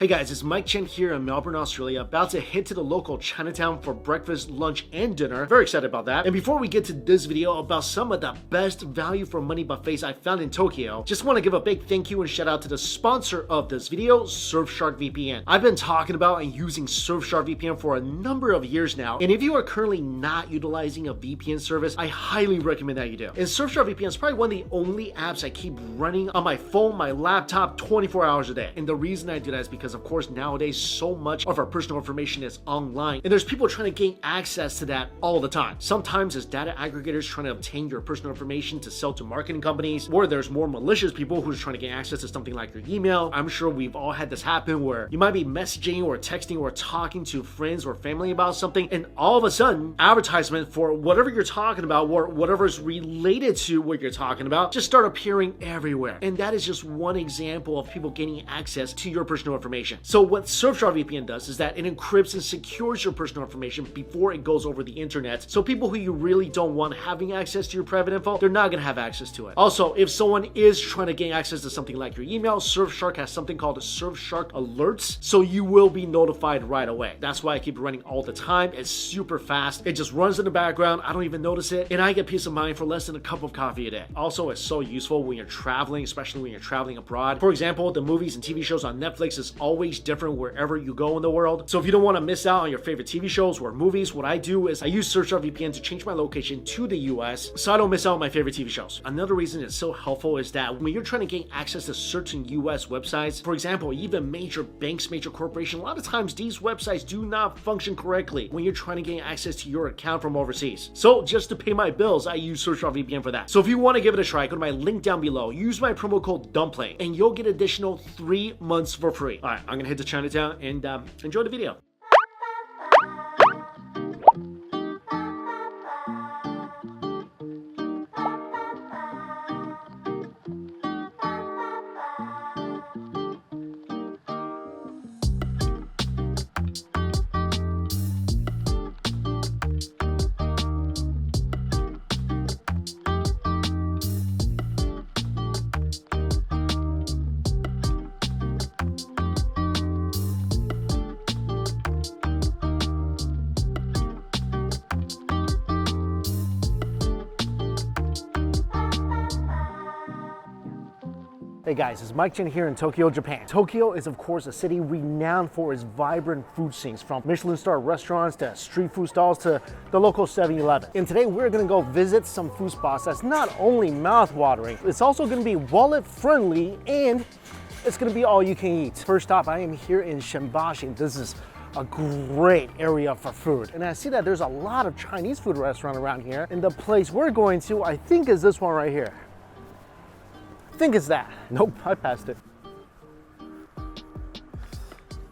Hey guys, it's Mike Chen here in Melbourne, Australia, about to head to the local Chinatown for breakfast, lunch, and dinner. Very excited about that. And before we get to this video about some of the best value for money buffets I found in Tokyo, just want to give a big thank you and shout out to the sponsor of this video, Surfshark VPN. I've been talking about and using Surfshark VPN for a number of years now, and if you are currently not utilizing a VPN service, I highly recommend that you do. And Surfshark VPN is probably one of the only apps I keep running on my phone, my laptop, 24 hours a day. And the reason I do that is because of course nowadays so much of our personal information is online and there's people trying to gain access to that all the time. Sometimes it's data aggregators trying to obtain your personal information to sell to marketing companies, or there's more malicious people who's trying to gain access to something like your email. I'm sure we've all had this happen where you might be messaging or texting or talking to friends or family about something, and all of a sudden advertisement for whatever you're talking about or whatever is related to what you're talking about just start appearing everywhere. And that is just one example of people gaining access to your personal information. So what Surfshark VPN does is that it encrypts and secures your personal information before it goes over the internet. So people who you really don't want having access to your private info, they're not going to have access to it. Also, if someone is trying to gain access to something like your email, Surfshark has something called Surfshark Alerts, so you will be notified right away. That's why I keep running all the time. It's super fast. It just runs in the background. I don't even notice it, and I get peace of mind for less than a cup of coffee a day. Also, it's so useful when you're traveling, especially when you're traveling abroad. For example, the movies and TV shows on Netflix is always different wherever you go in the world. So if you don't want to miss out on your favorite TV shows or movies, what I do is I use Surfshark VPN to change my location to the US so I don't miss out on my favorite TV shows. Another reason it's so helpful is that when you're trying to gain access to certain US websites, for example, even major banks, major corporations, a lot of times these websites do not function correctly when you're trying to gain access to your account from overseas. So just to pay my bills, I use Surfshark VPN for that. So if you want to give it a try, go to my link down below, use my promo code DUMPLING, and you'll get additional 3 months for free. All right, I'm gonna head to Chinatown and enjoy the video. Hey guys, it's Mike Chen here in Tokyo, Japan. Tokyo is of course a city renowned for its vibrant food scenes, from Michelin star restaurants to street food stalls to the local 7-Eleven. And today we're gonna go visit some food spots that's not only mouth-watering, it's also gonna be wallet-friendly, and it's gonna be all you can eat. First off, I am here in Shinbashi. This is a great area for food. And I see that there's a lot of Chinese food restaurants around here. And the place we're going to, I think, is this one right here. I think it's that. Nope, I passed it.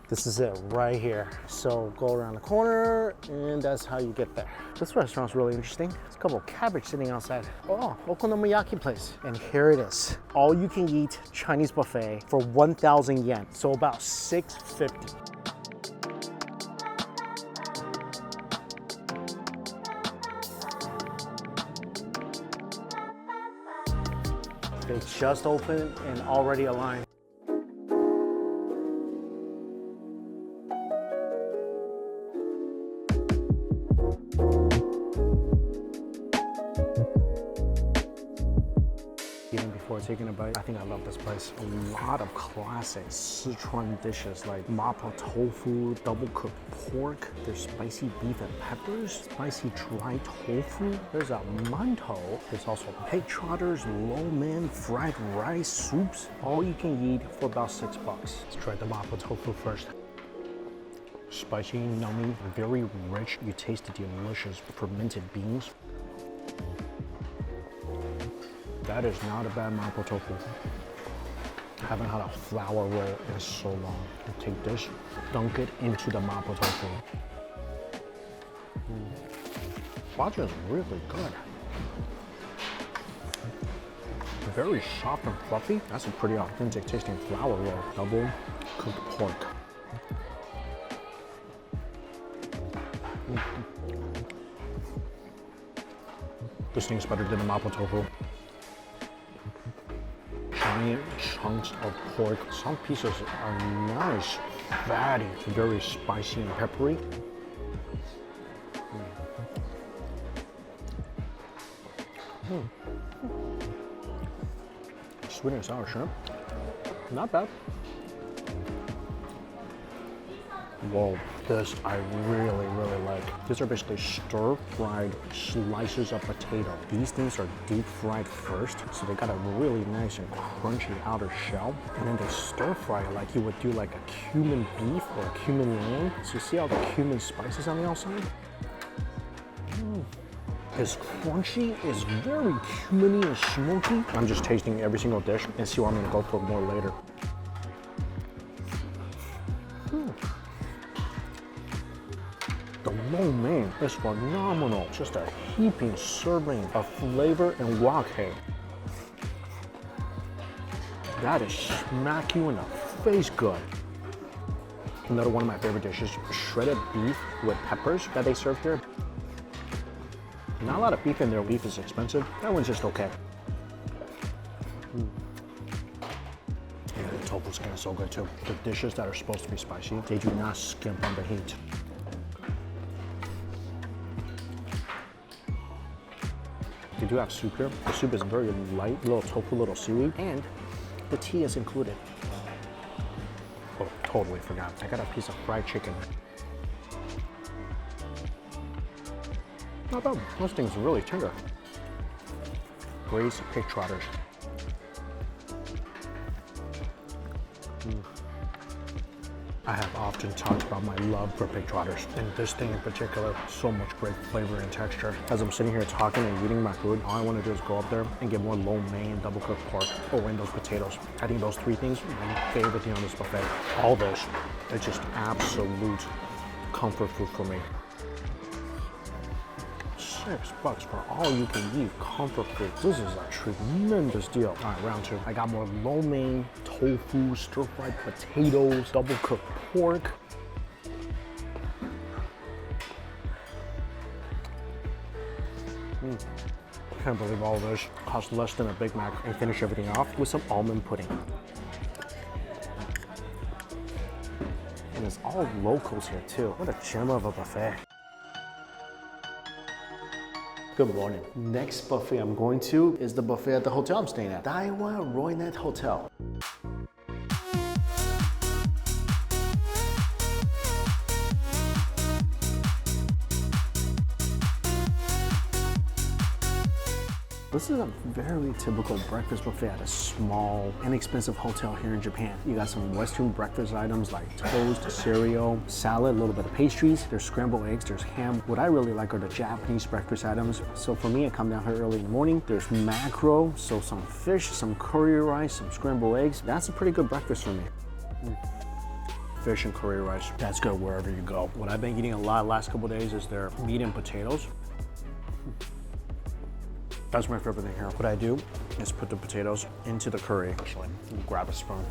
This is it right here. So go around the corner and that's how you get there. This restaurant's really interesting. There's a couple of cabbage sitting outside. Oh, okonomiyaki place. And here it is. All you can eat Chinese buffet for 1,000 yen. So about $6.50. They just opened and already a line. Even before taking a bite, I think I love this place. A lot of classic Sichuan dishes like mapo tofu, double cooked pork. There's spicy beef and peppers, spicy dry tofu. There's a mantou. There's also pig trotters, lo mein, fried rice, soups. All you can eat for about $6. Let's try the mapo tofu first. Spicy, yummy, very rich. You taste the delicious fermented beans. That is not a bad mapo tofu. I haven't had a flour roll in so long. You take this, dunk it into the mapo tofu. Baji is really good. Very soft and fluffy. That's a pretty authentic tasting flour roll. Double cooked pork. This thing's better than the mapo tofu. Giant chunks of pork. Some pieces are nice, fatty, very spicy and peppery. Sweet and sour shrimp, not bad. Whoa, this I really like. These are basically stir-fried slices of potato. These things are deep-fried first, so they got a really nice and crunchy outer shell. And then they stir-fry it like you would do like a cumin beef or a cumin lamb. So you see all the cumin spices on the outside? It's crunchy, it's very cuminy and smoky. I'm just tasting every single dish and see what I'm gonna go for more later. The lo mein is phenomenal. Just a heaping serving of flavor and wok-hei. That is smack you in the face good. Another one of my favorite dishes, shredded beef with peppers that they serve here. Not a lot of beef in there. Beef is expensive. That one's just okay. Yeah, the tofu skin is so good too. The dishes that are supposed to be spicy, they do not skimp on the heat. They do have soup here. The soup is very light, little tofu, little seaweed, and the tea is included. Oh, totally forgot. I got a piece of fried chicken. Not bad. This thing's really tender. Braised pig trotters. I have often talked about my love for pig trotters, and this thing in particular, so much great flavor and texture. As I'm sitting here talking and eating my food, all I want to do is go up there and get more lo mein and double cooked pork or in those potatoes. I think those three things are my favorite thing on this buffet. All this, it's just absolute comfort food for me. $6 for all you can eat comfort food. This is a tremendous deal. All right, round two. I got more lo mein, tofu, stir-fried potatoes, double-cooked pork. Can't believe all this costs less than a Big Mac, and finish everything off with some almond pudding. And it's all locals here too. What a gem of a buffet. Good morning. Next buffet I'm going to is the buffet at the hotel I'm staying at, Daiwa Roynet Hotel. This is a very typical breakfast buffet at a small, inexpensive hotel here in Japan. You got some Western breakfast items like toast, cereal, salad, a little bit of pastries. There's scrambled eggs, there's ham. What I really like are the Japanese breakfast items. So for me, I come down here early in the morning. There's macro, so some fish, some curry rice, some scrambled eggs. That's a pretty good breakfast for me. Fish and curry rice, that's good wherever you go. What I've been eating a lot the last couple days is their meat and potatoes. That's my favorite thing here. What I do is put the potatoes into the curry, actually, and grab a spoon.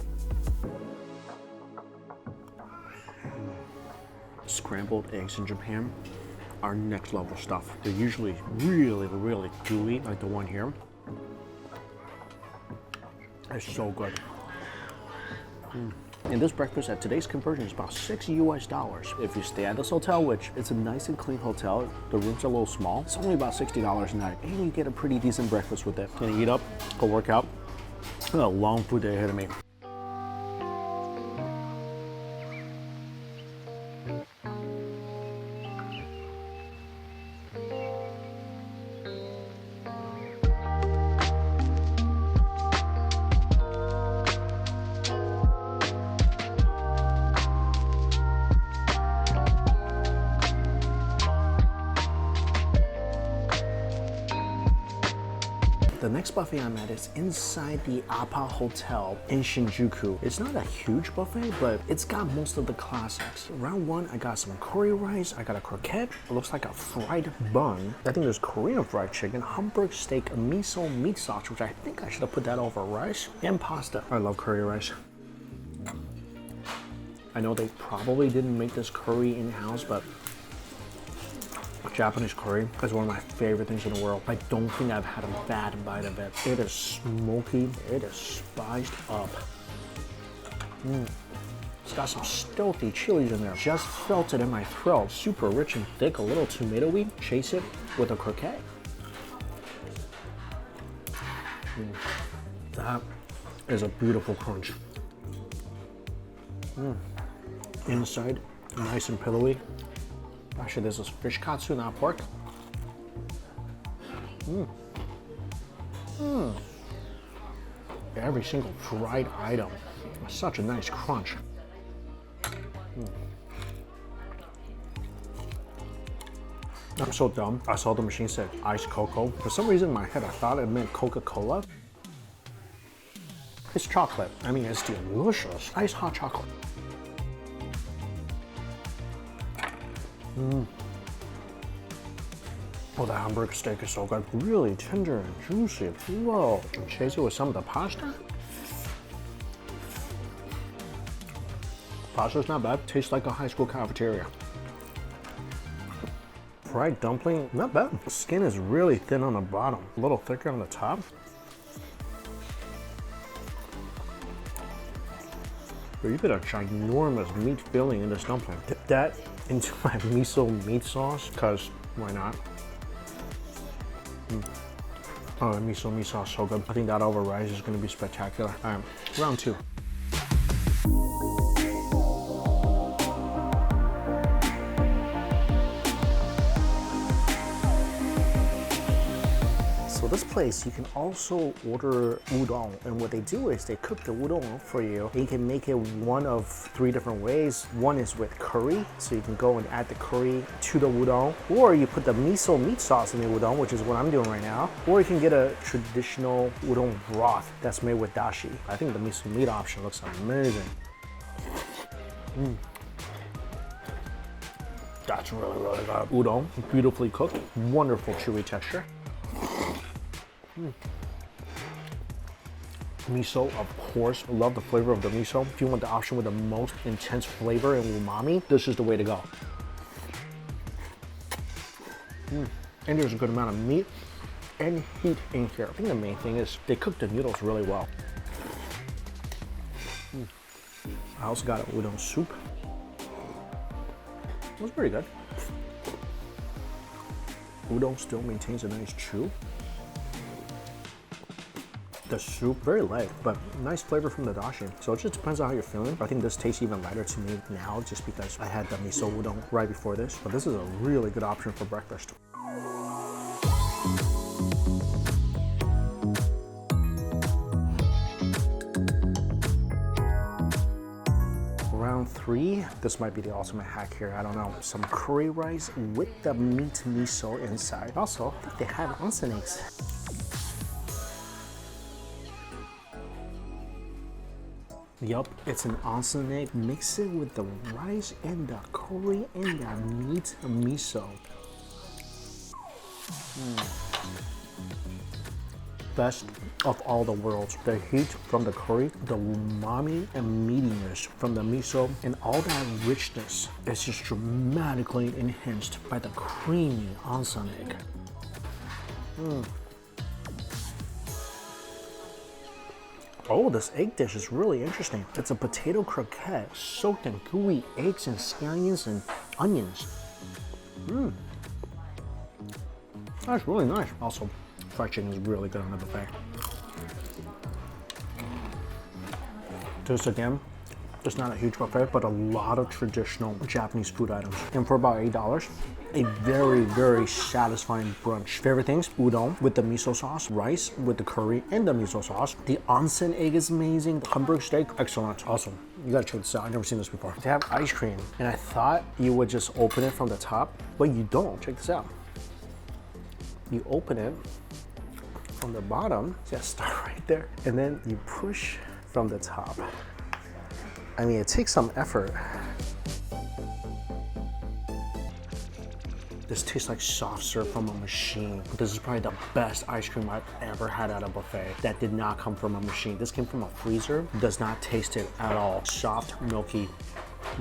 Scrambled eggs in Japan are next level stuff. They're usually really gooey, like the one here. It's so good. And this breakfast at today's conversion is about $6 US. If you stay at this hotel, which it's a nice and clean hotel, the rooms are a little small, it's only about $60 a night, and you get a pretty decent breakfast with it. Gonna eat up, go work out. A long food day ahead of me. The next buffet I'm at is inside the Appa Hotel in Shinjuku. It's not a huge buffet, but it's got most of the classics. Round one, I got some curry rice, I got a croquette, it looks like a fried bun. I think there's Korean fried chicken, Hamburg steak, miso meat sauce, which I think I should have put that over rice, and pasta. I love curry rice. I know they probably didn't make this curry in-house, but Japanese curry is one of my favorite things in the world. I don't think I've had a bad bite of it. It is smoky, it is spiced up. It's got some stealthy chilies in there. Just felt it in my throat. Super rich and thick, a little tomatoey. Chase it with a croquette. That is a beautiful crunch. Inside, nice and pillowy. Actually, this is fish katsu, not pork. Every single fried item. Such a nice crunch. I'm so dumb. I saw the machine said iced cocoa. For some reason in my head I thought it meant Coca-Cola. It's chocolate. I mean, it's delicious. Ice hot chocolate. Oh, the hamburger steak is so good. Really tender and juicy. Whoa. Chase it with some of the pasta. Pasta's not bad. Tastes like a high school cafeteria. Fried dumpling, not bad. The skin is really thin on the bottom, a little thicker on the top. But you get a ginormous meat filling in this dumpling. Dip that into my miso meat sauce, because why not? Oh, the miso meat sauce is so good. I think that over rice is going to be spectacular. All right, round two. So this place, you can also order udon, and what they do is they cook the udon for you. You can make it one of 3 different ways. One is with curry, so you can go and add the curry to the udon, or you put the miso meat sauce in the udon, which is what I'm doing right now, or you can get a traditional udon broth that's made with dashi. I think the miso meat option looks amazing. That's really, really good. Udon, beautifully cooked, wonderful chewy texture. Miso, of course. I love the flavor of the miso. If you want the option with the most intense flavor and umami, this is the way to go. And there's a good amount of meat and heat in here. I think the main thing is they cook the noodles really well. I also got an udon soup. It was pretty good. Udon still maintains a nice chew. The soup, very light, but nice flavor from the dashi. So it just depends on how you're feeling. I think this tastes even lighter to me now just because I had the miso udon right before this. But this is a really good option for breakfast. Round 3, this might be the ultimate hack here, I don't know. Some curry rice with the meat miso inside. Also, I think they have onsen eggs. Yup, it's an onsen egg. Mix it with the rice and the curry and the meat miso. Best of all the worlds. The heat from the curry, the umami and meatiness from the miso, and all that richness is just dramatically enhanced by the creamy onsen egg. Oh, this egg dish is really interesting. It's a potato croquette soaked in gooey eggs and scallions and onions. That's really nice. Also, fried chicken is really good on the buffet. This again, it's not a huge buffet, but a lot of traditional Japanese food items. And for about $8, a very, very satisfying brunch. Favorite things, udon with the miso sauce, rice with the curry and the miso sauce. The onsen egg is amazing. The hamburger steak, excellent, awesome. You gotta check this out, I've never seen this before. They have ice cream, and I thought you would just open it from the top, but you don't, check this out. You open it from the bottom, just start right there, and then you push from the top. I mean, it takes some effort. This tastes like soft serve from a machine. This is probably the best ice cream I've ever had at a buffet that did not come from a machine. This came from a freezer. Does not taste it at all. Soft, milky,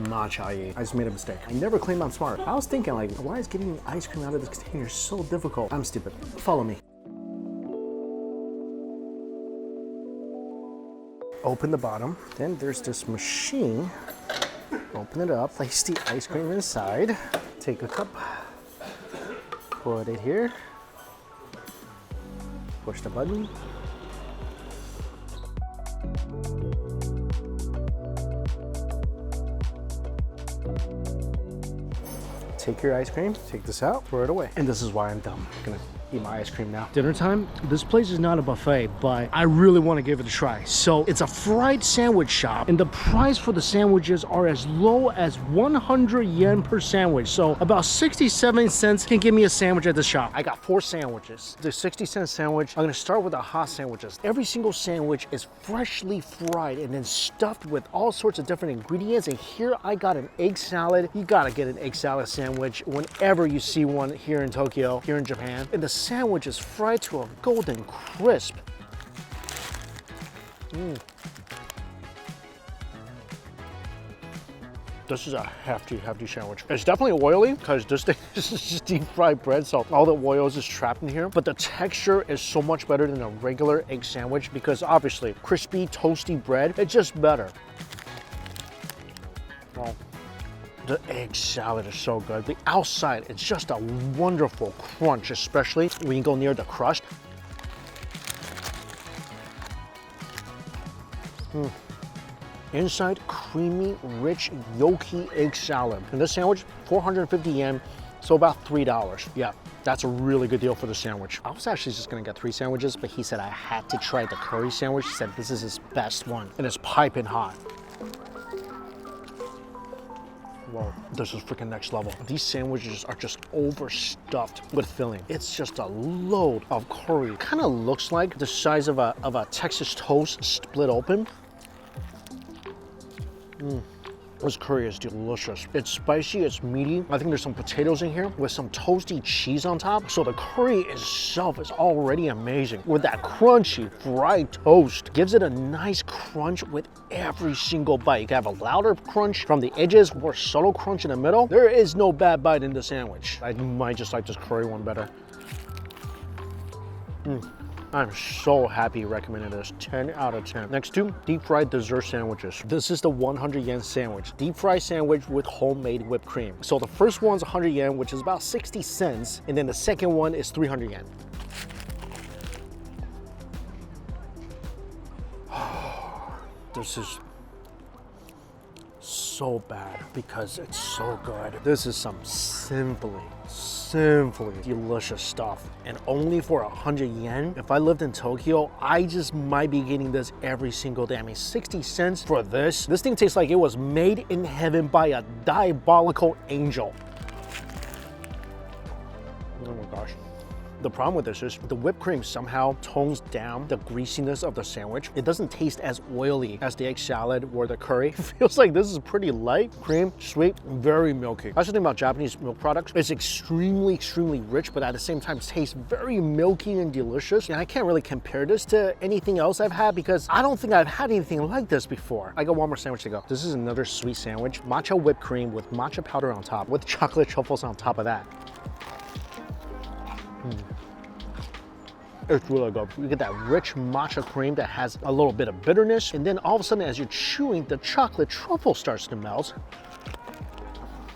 matcha. I just made a mistake. I never claim I'm smart. I was thinking like, why is getting ice cream out of this container so difficult? I'm stupid. Follow me. Open the bottom. Then there's this machine. Open it up, place the ice cream inside. Take a cup, put it here. Push the button. Take your ice cream, take this out, throw it away. And this is why I'm dumb. I'm gonna eat my ice cream now. Dinner time. This place is not a buffet, but I really want to give it a try. So it's a fried sandwich shop, and the price for the sandwiches are as low as 100 yen per sandwich. So about 67 cents can give me a sandwich at the shop. I got 4 sandwiches. The 60-cent sandwich, I'm gonna start with the hot sandwiches. Every single sandwich is freshly fried and then stuffed with all sorts of different ingredients. And here I got an egg salad. You gotta get an egg salad sandwich whenever you see one here in Tokyo, here in Japan. And the sandwich is fried to a golden crisp. This is a hefty sandwich. It's definitely oily because this thing is just deep fried bread, so all the oils is trapped in here. But the texture is so much better than a regular egg sandwich because obviously crispy, toasty bread, it's just better. Well, the egg salad is so good. The outside, it's just a wonderful crunch, especially when you go near the crust. Inside, creamy, rich, yolky egg salad. And this sandwich, 450 yen, so about $3. Yeah, that's a really good deal for the sandwich. I was actually just gonna get 3 sandwiches, but he said I had to try the curry sandwich. He said this is his best one, and it's piping hot. Whoa, this is freaking next level. These sandwiches are just overstuffed with filling. It's just a load of curry. Kind of looks like the size of a Texas toast split open. This curry is delicious. It's spicy, it's meaty. I think there's some potatoes in here with some toasty cheese on top. So the curry itself is already amazing. With that crunchy fried toast, gives it a nice crunch with every single bite. You can have a louder crunch from the edges, more subtle crunch in the middle. There is no bad bite in the sandwich. I might just like this curry one better. I'm so happy recommending this, 10 out of 10. Next 2, deep fried dessert sandwiches. This is the 100 yen sandwich. Deep fried sandwich with homemade whipped cream. So the first one's 100 yen, which is about 60 cents. And then the second one is 300 yen. This is so bad because it's so good. This is some simply delicious stuff, and only for 100 yen. If I lived in Tokyo, I just might be getting this every single day. I mean, 60 cents for this. This thing tastes like it was made in heaven by a diabolical angel. Oh my gosh. The problem with this is the whipped cream somehow tones down the greasiness of the sandwich. It doesn't taste as oily as the egg salad or the curry. It feels like this is pretty light. Cream, sweet, very milky. That's the thing about Japanese milk products. It's extremely rich, but at the same time, it tastes very milky and delicious. And I can't really compare this to anything else I've had because I don't think I've had anything like this before. I got one more sandwich to go. This is another sweet sandwich. Matcha whipped cream with matcha powder on top with chocolate truffles on top of that. It's really good. You get that rich matcha cream that has a little bit of bitterness, and then all of a sudden as you're chewing, the chocolate truffle starts to melt.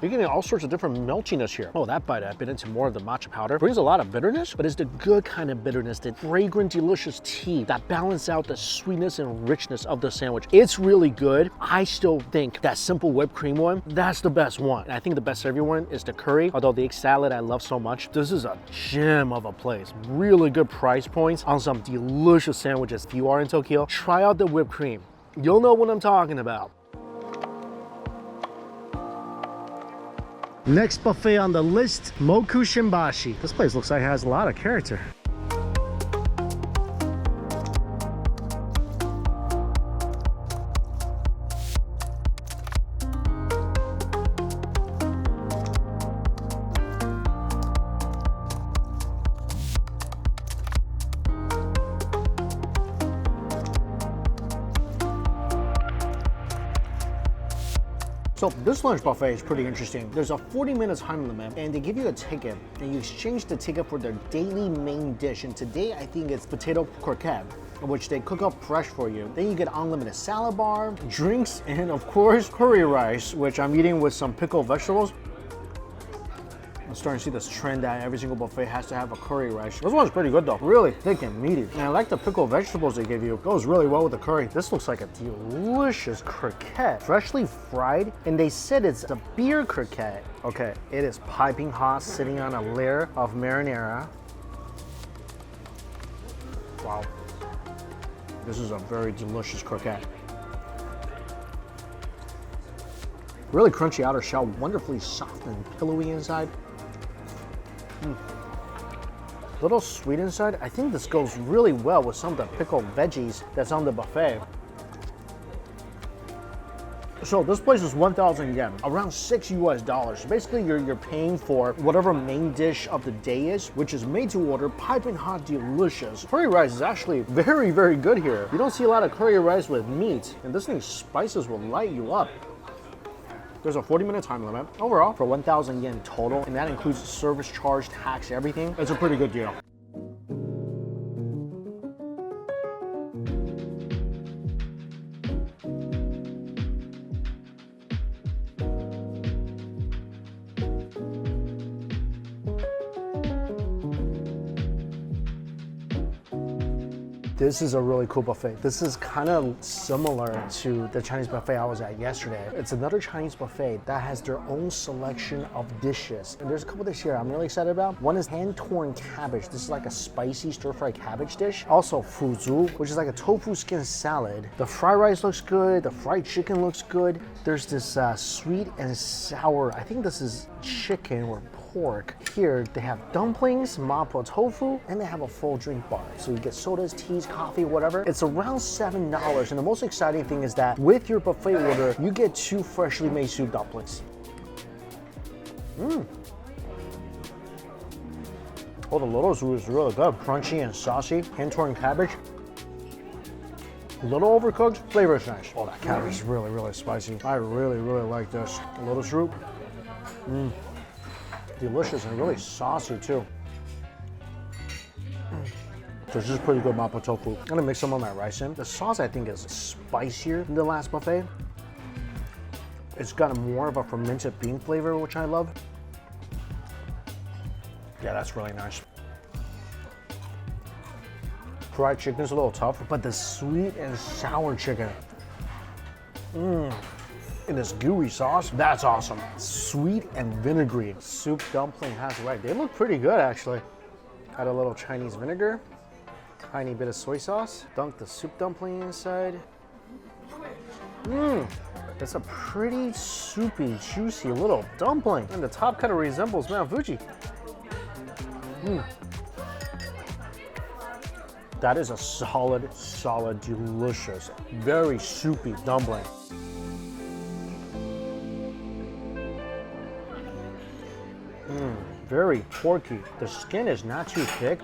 You're getting all sorts of different meltiness here. Oh, that bite I bit into more of the matcha powder. Brings a lot of bitterness, but it's the good kind of bitterness, the fragrant, delicious tea that balance out the sweetness and richness of the sandwich. It's really good. I still think that simple whipped cream one, that's the best one. And I think the best every one is the curry, although the egg salad I love so much. This is a gem of a place. Really good price points on some delicious sandwiches. If you are in Tokyo, try out the whipped cream. You'll know what I'm talking about. Next buffet on the list, MOKU Shimbashi. This place looks like it has a lot of character. So this lunch buffet is pretty interesting. There's a 40-minute time limit and they give you a ticket and you exchange the ticket for their daily main dish. And today I think it's potato croquette, which they cook up fresh for you. Then you get unlimited salad bar, drinks, and of course curry rice, which I'm eating with some pickled vegetables. I'm starting to see this trend that every single buffet has to have a curry rice. This one's pretty good though, really thick and meaty. And I like the pickled vegetables they give you. It goes really well with the curry. This looks like a delicious croquette, freshly fried. And they said it's a beer croquette. Okay, it is piping hot, sitting on a layer of marinara. Wow, this is a very delicious croquette. Really crunchy outer shell, wonderfully soft and pillowy inside. A little sweet inside. I think this goes really well with some of the pickled veggies that's on the buffet. So this place is 1,000 yen, around $6 US. Basically, you're paying for whatever main dish of the day is, which is made to order, piping hot, delicious. Curry rice is actually very, very good here. You don't see a lot of curry rice with meat, and this thing's spices will light you up. There's a 40-minute time limit. Overall, for 1,000 yen total, and that includes service charge, tax, everything, it's a pretty good deal. This is a really cool buffet. This is kind of similar to the Chinese buffet I was at yesterday. It's another Chinese buffet that has their own selection of dishes. And there's a couple dishes here I'm really excited about. One is hand-torn cabbage. This is like a spicy stir-fried cabbage dish. Also fuzu, which is like a tofu skin salad. The fried rice looks good. The fried chicken looks good. There's this sweet and sour, I think this is chicken or pork. Here they have dumplings, mapo tofu, and they have a full drink bar. So you get sodas, teas, coffee, whatever. It's around $7. And the most exciting thing is that with your buffet order, you get 2 freshly made soup dumplings. Oh, the lotus root is really good. Crunchy and saucy. Hand-torn cabbage. A little overcooked, flavor is nice. Oh, that cabbage is really, really spicy. I really, really like this. Lotus root. Delicious and really saucy too. This is pretty good mapo tofu. I'm gonna mix some of my rice in. The sauce I think is spicier than the last buffet. It's got more of a fermented bean flavor, which I love. Yeah, that's really nice. Fried chicken's a little tough, but the sweet and sour chicken. In this gooey sauce, that's awesome. Sweet and vinegary. Soup dumpling has it right. They look pretty good actually. Add a little Chinese vinegar, tiny bit of soy sauce. Dunk the soup dumpling inside. It's a pretty soupy, juicy little dumpling. And the top kind of resembles Mount Fuji. That is a solid, delicious, very soupy dumpling. Very porky. The skin is not too thick.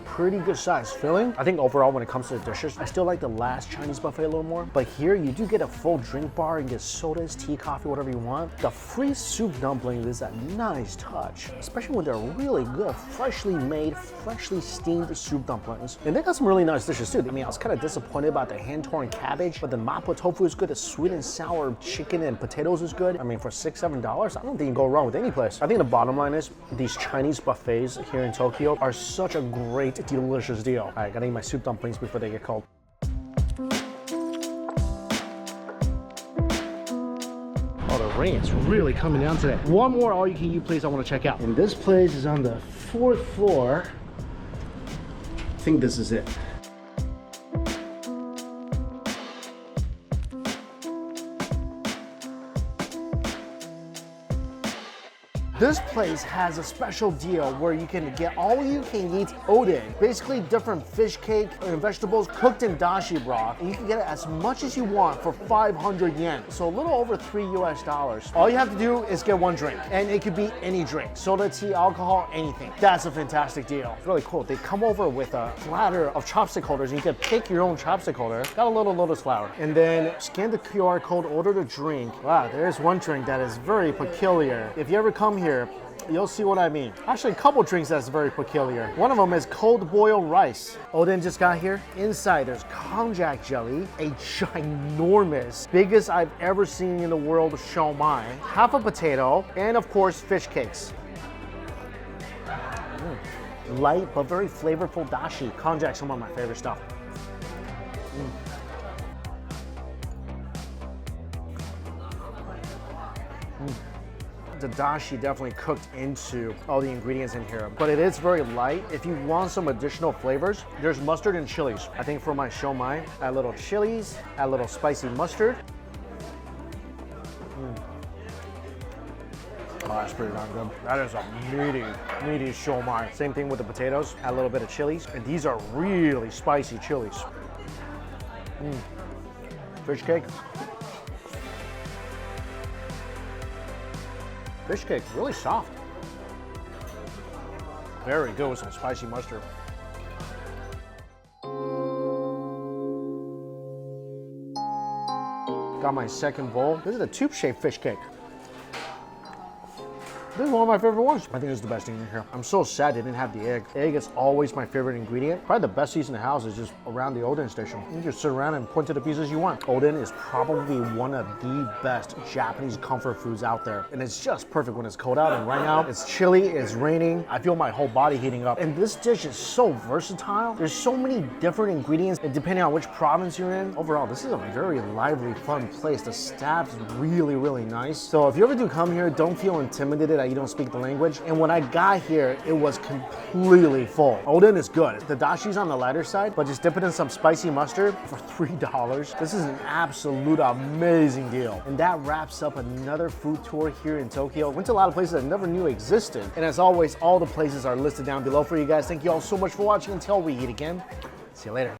Pretty good size filling. I think overall when it comes to the dishes, I still like the last Chinese buffet a little more. But here you do get a full drink bar and get sodas, tea, coffee, whatever you want. The free soup dumpling is a nice touch, especially when they're really good, freshly made, freshly steamed soup dumplings. And they got some really nice dishes too. I mean, I was kind of disappointed about the hand-torn cabbage, but the mapo tofu is good. The sweet and sour chicken and potatoes is good. I mean, for $6, $7, I don't think you can go wrong with any place. I think the bottom line is these Chinese buffets here in Tokyo are such a great, delicious deal. All right, gotta eat my soup dumplings before they get cold. Oh, the rain's really coming down today. One more all-you-can-eat place I want to check out. And this place is on the 4th floor. I think this is it. This place has a special deal where you can get all you can eat oden, basically different fish cake and vegetables cooked in dashi broth. And you can get it as much as you want for 500 yen, so a little over $3 US. All you have to do is get one drink, and it could be any drink, soda, tea, alcohol, anything. That's a fantastic deal. It's really cool. They come over with a platter of chopstick holders, and you can pick your own chopstick holder. Got a little lotus flower, and then scan the QR code, order the drink. Wow, there's one drink that is very peculiar. If you ever come here, you'll see what I mean. Actually, a couple drinks that's very peculiar. One of them is cold boiled rice. Oden just got here. Inside, there's konjac jelly, a ginormous, biggest I've ever seen in the world Chome, half a potato, and of course, fish cakes. Light but very flavorful dashi. Konjac's some of my favorite stuff. The dashi definitely cooked into all the ingredients in here, but it is very light. If you want some additional flavors, there's mustard and chilies. I think for my shomai, add a little chilies, add a little spicy mustard. Oh, that's pretty darn good. That is a meaty shomai. Same thing with the potatoes, add a little bit of chilies, and these are really spicy chilies. Fish cake. Fish cake, really soft. Very good with some spicy mustard. Got my second bowl. This is a tube-shaped fish cake. This is one of my favorite ones. I think this is the best thing in here. I'm so sad they didn't have the egg. Egg is always my favorite ingredient. Probably the best seats in the house is just around the Oden station. You just sit around and point to the pieces you want. Oden is probably one of the best Japanese comfort foods out there. And it's just perfect when it's cold out. And right now, it's chilly, it's raining. I feel my whole body heating up. And this dish is so versatile. There's so many different ingredients, and depending on which province you're in. Overall, this is a very lively, fun place. The staff's really, really nice. So if you ever do come here, don't feel intimidated that you don't speak the language. And when I got here, it was completely full. Oden is good. The dashi's on the lighter side, but just dip it in some spicy mustard for $3. This is an absolute amazing deal. And that wraps up another food tour here in Tokyo. Went to a lot of places I never knew existed. And as always, all the places are listed down below for you guys. Thank you all so much for watching. Until we eat again, see you later.